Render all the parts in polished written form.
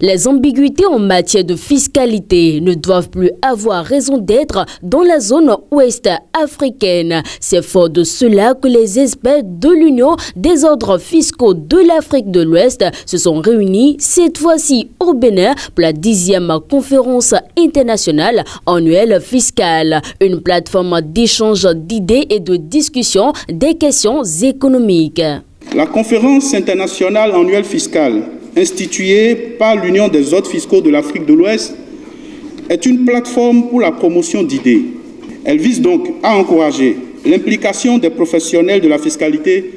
Les ambiguïtés en matière de fiscalité ne doivent plus avoir raison d'être dans la zone ouest africaine. C'est fort de cela que les experts de l'Union des ordres fiscaux de l'Afrique de l'Ouest se sont réunis cette fois-ci au Bénin pour la 10e conférence internationale annuelle fiscale. Une plateforme d'échange d'idées et de discussion des questions économiques. La conférence internationale annuelle fiscale instituée par l'Union des ordres fiscaux de l'Afrique de l'Ouest est une plateforme pour la promotion d'idées. Elle vise donc à encourager l'implication des professionnels de la fiscalité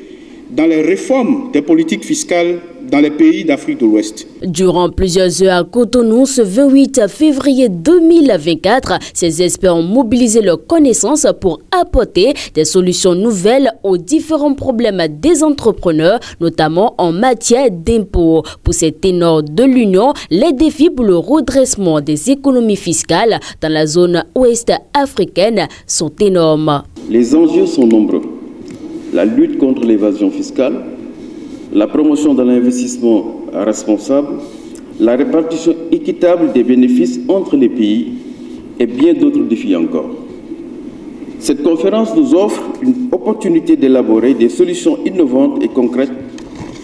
dans les réformes des politiques fiscales dans les pays d'Afrique de l'Ouest. Durant plusieurs heures à Cotonou, ce 28 février 2024, ces experts ont mobilisé leurs connaissances pour apporter des solutions nouvelles aux différents problèmes des entrepreneurs, notamment en matière d'impôts. Pour ces ténors de l'Union, les défis pour le redressement des économies fiscales dans la zone ouest africaine sont énormes. Les enjeux sont nombreux. La lutte contre l'évasion fiscale, la promotion de l'investissement responsable, la répartition équitable des bénéfices entre les pays et bien d'autres défis encore. Cette conférence nous offre une opportunité d'élaborer des solutions innovantes et concrètes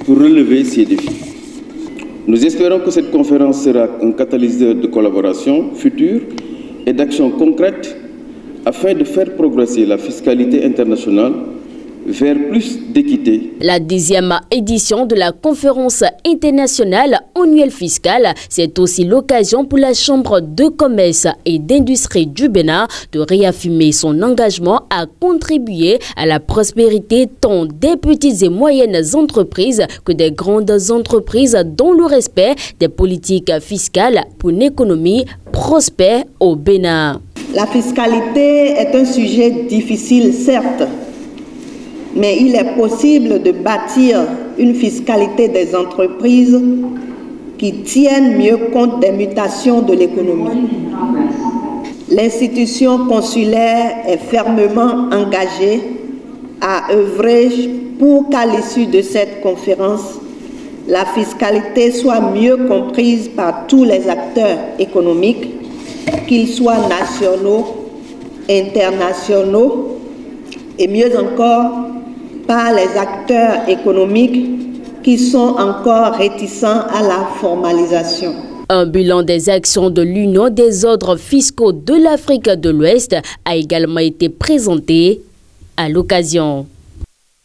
pour relever ces défis. Nous espérons que cette conférence sera un catalyseur de collaboration future et d'actions concrètes afin de faire progresser la fiscalité internationale vers plus d'équité. La 10e édition de la conférence internationale annuelle fiscale, c'est aussi l'occasion pour la Chambre de commerce et d'industrie du Bénin de réaffirmer son engagement à contribuer à la prospérité tant des petites et moyennes entreprises que des grandes entreprises dans le respect des politiques fiscales pour une économie prospère au Bénin. La fiscalité est un sujet difficile, certes, mais il est possible de bâtir une fiscalité des entreprises qui tienne mieux compte des mutations de l'économie. L'institution consulaire est fermement engagée à œuvrer pour qu'à l'issue de cette conférence, la fiscalité soit mieux comprise par tous les acteurs économiques, qu'ils soient nationaux, internationaux et mieux encore, par les acteurs économiques qui sont encore réticents à la formalisation. Un bilan des actions de l'Union des ordres fiscaux de l'Afrique de l'Ouest a également été présenté à l'occasion.